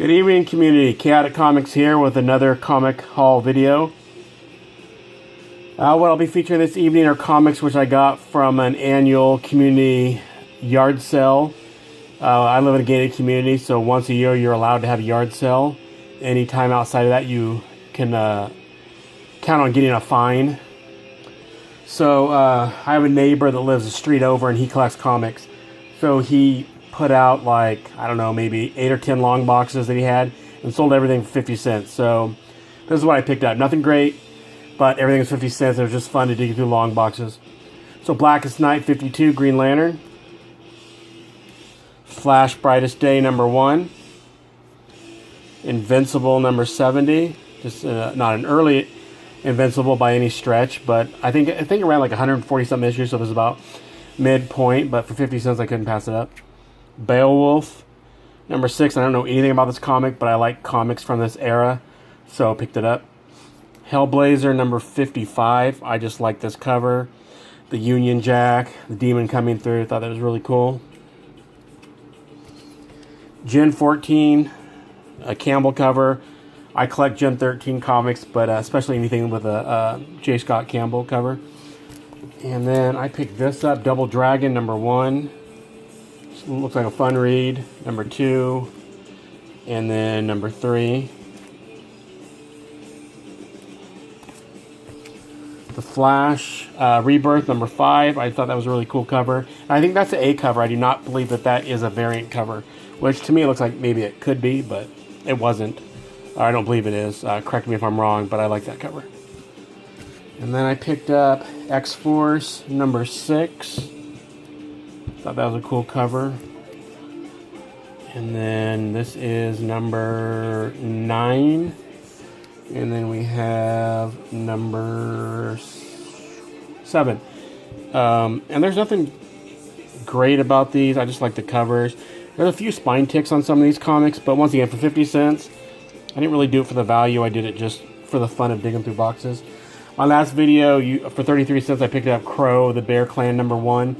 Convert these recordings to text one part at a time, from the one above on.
Good evening, community. Chaotic Comics here with another comic haul video. What I'll be featuring this evening are comics which I got from an annual community yard sale. I live in a gated community, so once a year you're allowed to have a yard sale. Anytime outside of that you can count on getting a fine. So I have a neighbor that lives a street over and he collects comics. So he put out like, I don't know, maybe 8 or 10 long boxes that he had and sold everything for 50 cents. So this is what I picked up. Nothing great, but everything was 50 cents. It was just fun to dig through long boxes. So Blackest Night 52, Green Lantern. Flash Brightest Day #1. Invincible #70. Just not an early Invincible by any stretch, but I think around like 140 something issues, so it was about midpoint, but for 50 cents I couldn't pass it up. Beowulf #6. I don't know anything about this comic, but I like comics from this era, so I picked it up. Hellblazer #55. I just like this cover. The Union Jack, the demon coming through. I thought that was really cool. Gen 14, a Campbell cover. I collect Gen 13 comics, but especially anything with a J. Scott Campbell cover. And then I picked this up, Double Dragon #1. Looks like a fun read. #2, and then #3. The Flash Rebirth #5. I thought that was a really cool cover. And I think that's an A cover. I do not believe that that is a variant cover, which to me it looks like maybe it could be, but it wasn't. I don't believe it is. Correct me if I'm wrong, but I like that cover. And then I picked up X-Force #6. Thought that was a cool cover. And then this is #9. And then we have #7. And there's nothing great about these. I just like the covers. There's a few spine ticks on some of these comics, but once again, for 50 cents, I didn't really do it for the value. I did it just for the fun of digging through boxes. My last video, for 33 cents, I picked up Crow, the Bear Clan #1.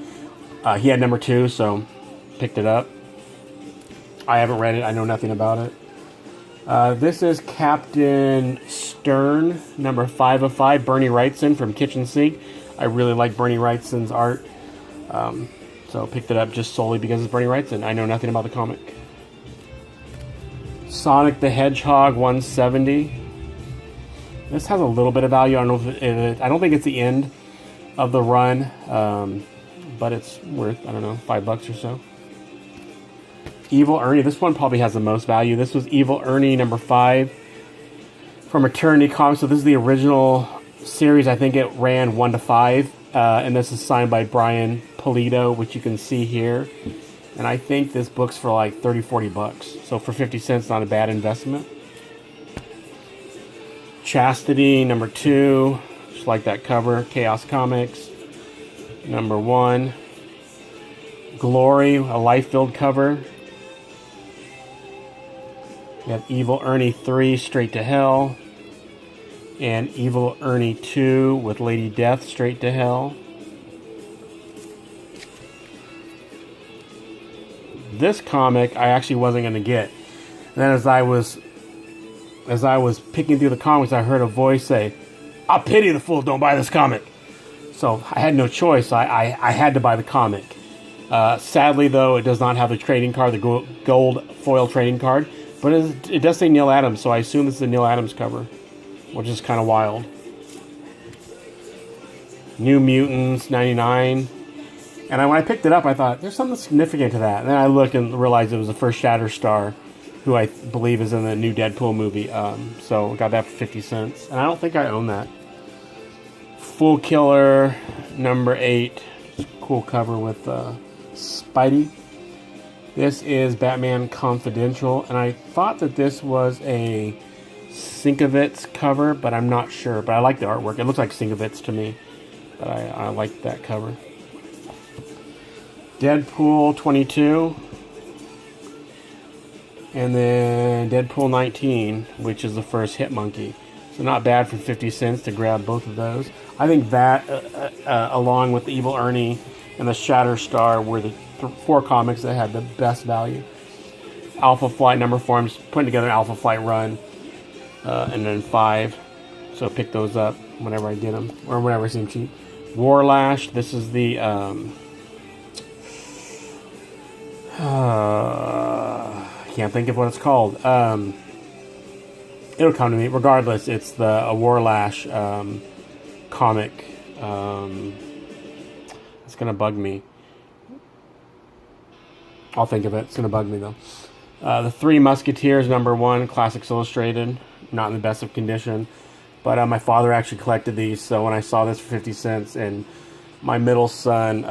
He had #2, so picked it up. I haven't read it. I know nothing about it. This is Captain Stern #5 of 5, Bernie Wrightson from Kitchen Sink. I really like Bernie Wrightson's art, so picked it up just solely because it's Bernie Wrightson. I know nothing about the comic. Sonic the Hedgehog 170. This has a little bit of value. I don't know if I don't think it's the end of the run, but it's worth, I don't know, $5 or so. Evil Ernie. This one probably has the most value. This was Evil Ernie #5 from Eternity Comics. So this is the original series. I think it ran 1 to 5, and this is signed by Brian Pulido, which you can see here. And I think this book's for like 30-40 bucks. So for 50 cents, not a bad investment. Chastity #2. Just like that cover. Chaos Comics #1. Glory, a life-filled cover. We have Evil Ernie 3, Straight to Hell. And Evil Ernie 2 with Lady Death, Straight to Hell. This comic I actually wasn't going to get. And then as I was picking through the comics, I heard a voice say, "I pity the fool, don't buy this comic." So I had no choice. I had to buy the comic. Sadly, though, it does not have the trading card, the gold foil trading card. But it does say Neil Adams, so I assume this is a Neil Adams cover, which is kind of wild. New Mutants '99. And when I picked it up, I thought, there's something significant to that. And then I looked and realized it was the first Shatterstar, who I believe is in the new Deadpool movie. So I got that for 50 cents. And I don't think I own that. Fool Killer #8. Cool cover with Spidey. This is Batman Confidential. And I thought that this was a Sienkiewicz cover, but I'm not sure. But I like the artwork. It looks like Sienkiewicz to me. But I like that cover. Deadpool 22. And then Deadpool 19, which is the first Hit Monkey. So not bad for 50 cents to grab both of those. I think that, along with Evil Ernie and the Shatterstar, were the 4 comics that had the best value. Alpha Flight number 4. I'm just putting together an Alpha Flight run. And then 5. So pick those up whenever I get them. Or whenever I see them cheap. Warlash. This is the... can't think of what it's called. It'll come to me. Regardless, it's a Warlash comic. It's going to bug me. I'll think of it. It's going to bug me, though. The Three Musketeers, number 1, Classics Illustrated. Not in the best of condition. But my father actually collected these, so when I saw this for 50 cents, and my middle son,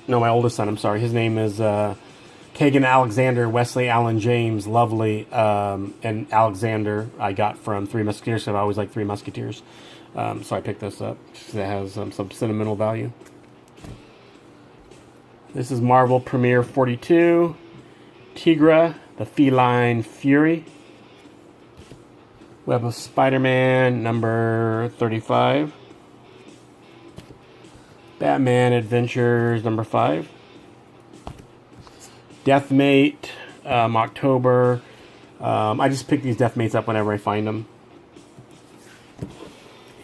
my oldest son, I'm sorry, his name is Kagan Alexander, Wesley Allen James, Lovely, and Alexander, I got from Three Musketeers, so I always like Three Musketeers. So I picked this up, because it has some sentimental value. This is Marvel Premiere 42, Tigra, the Feline Fury. Web of Spider-Man, number 35. Batman Adventures, number 5. Deathmate, October. I just pick these Deathmates up whenever I find them.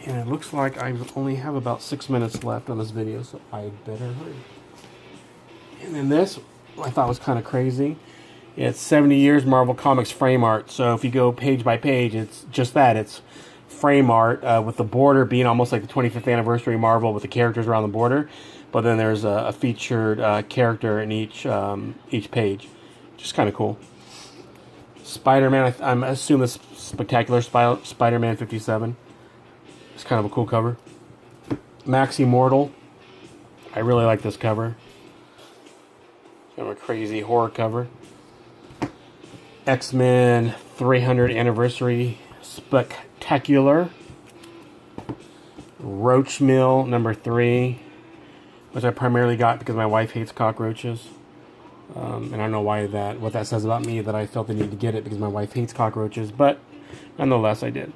And it looks like I only have about 6 minutes left on this video, so I better hurry. And then this, I thought was kind of crazy. It's 70 years Marvel Comics frame art. So if you go page by page, it's just that. It's frame art with the border being almost like the 25th anniversary Marvel with the characters around the border. But then there's a featured character in each page. Just kind of cool. Spider-Man, I'm assuming this Spectacular Spider-Man 57. It's kind of a cool cover. Max Immortal. I really like this cover. Kind of a crazy horror cover. X-Men 300 Anniversary Spectacular. Roach Mill number 3, which I primarily got because my wife hates cockroaches. And I don't know what that says about me, that I felt the need to get it because my wife hates cockroaches, but nonetheless I did.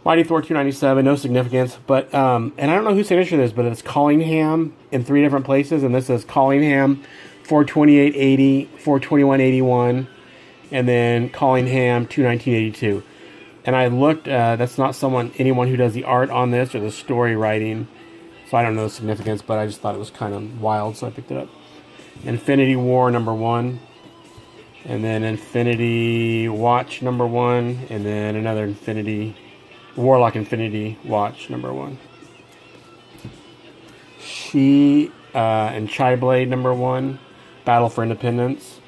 Mighty Thor 297, no significance, but and I don't know whose signature this is, but it's Collingham in 3 different places, and this is Collingham 428.80, 421.81, and then Collingham 219.82. And I looked, that's not anyone who does the art on this or the story writing, so I don't know the significance, but I just thought it was kind of wild, so I picked it up. Infinity War number 1, and then Infinity Watch number 1, and then another Warlock Infinity Watch number 1. She and Chi-Blade number 1, Battle for Independence.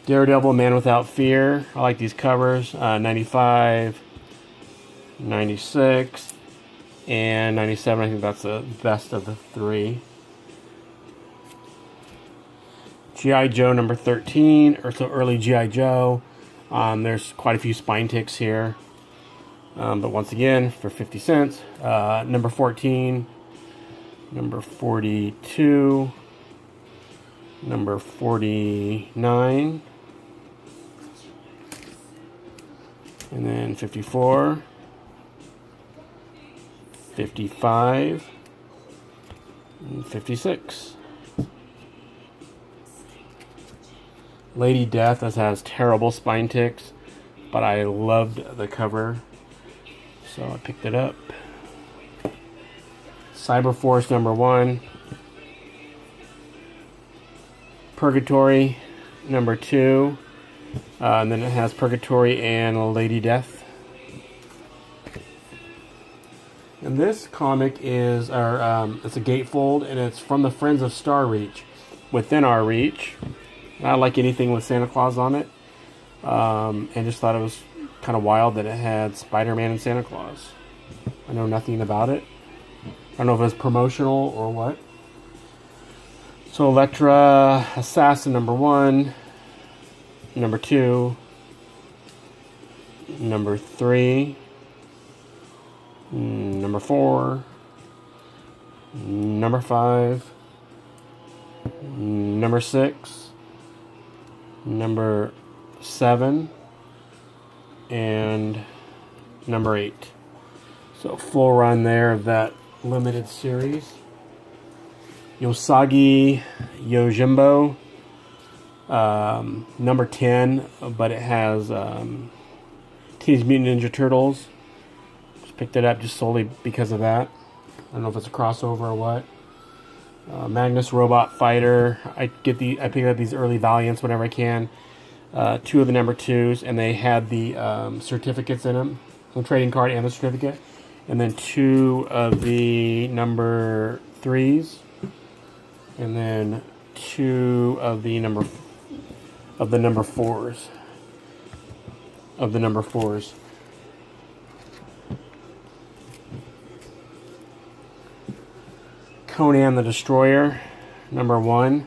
Daredevil, Man Without Fear. I like these covers. 95, 96, and 97. I think that's the best of the 3. G.I. Joe number 13, or so early G.I. Joe. There's quite a few spine ticks here. But once again, for 50 cents. Number 14, number 42, number 49, and then 54, 55, and 56. Lady Death, this has terrible spine ticks, but I loved the cover, so I picked it up. Cyberforce number 1. Purgatory number 2. And then it has Purgatory and Lady Death. And this comic is it's a gatefold, and it's from the Friends of Star Reach. Within Our Reach. I like anything with Santa Claus on it. And just thought it was kind of wild that it had Spider-Man and Santa Claus. I know nothing about it. I don't know if it was promotional or what. So Elektra Assassin number 1, number 2, number 3, number 4, number 5, number 6, number 7, and number 8. So full run there of that limited series. Yosagi Yojimbo number 10, but it has Teenage Mutant Ninja Turtles. Just picked it up just solely because of that. I don't know if it's a crossover or what. Magnus Robot Fighter. I pick up these early Valiants whenever I can. 2 of the number 2s, and they had the certificates in them, the trading card and the certificate, and then 2 of the number 3s, and then 2 of the number 4s. Conan the Destroyer, number 1.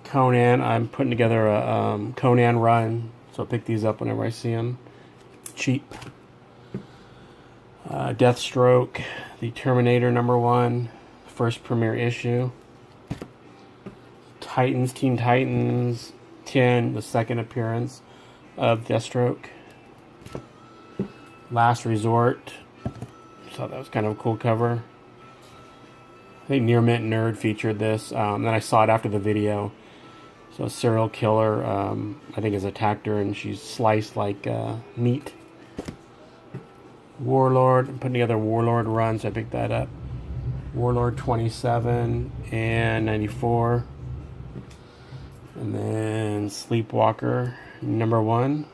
Conan, I'm putting together a Conan run, so I'll pick these up whenever I see them. Cheap. Deathstroke, the Terminator, number 1, first premiere issue. Teen Titans 10, the second appearance of Deathstroke. Last Resort. Thought that was kind of a cool cover. I think Near Mint Nerd featured this. Then I saw it after the video. So a serial killer, I think, has attacked her, and she's sliced like meat. Warlord, I'm putting together Warlord run, so I picked that up. Warlord 27 and 94. And then Sleepwalker, number 1.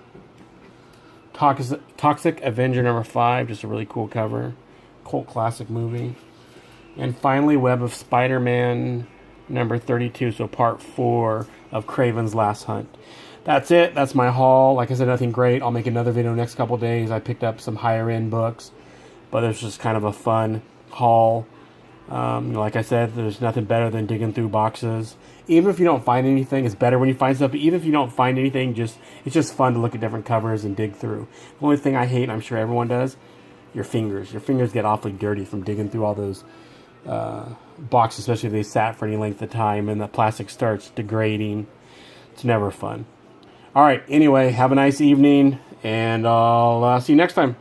Toxic Avenger, number 5, just a really cool cover. Cult classic movie. And finally, Web of Spider-Man, number 32, so part 4 of Kraven's Last Hunt. That's it. That's my haul. Like I said, nothing great. I'll make another video next couple days. I picked up some higher end books, but it's just kind of a fun haul. Like I said, there's nothing better than digging through boxes. Even if you don't find anything, it's better when you find stuff. But even if you don't find anything, it's just fun to look at different covers and dig through. The only thing I hate, and I'm sure everyone does, your fingers. Your fingers get awfully dirty from digging through all those boxes, especially if they sat for any length of time and the plastic starts degrading. It's never fun. All right, anyway, have a nice evening, and I'll see you next time.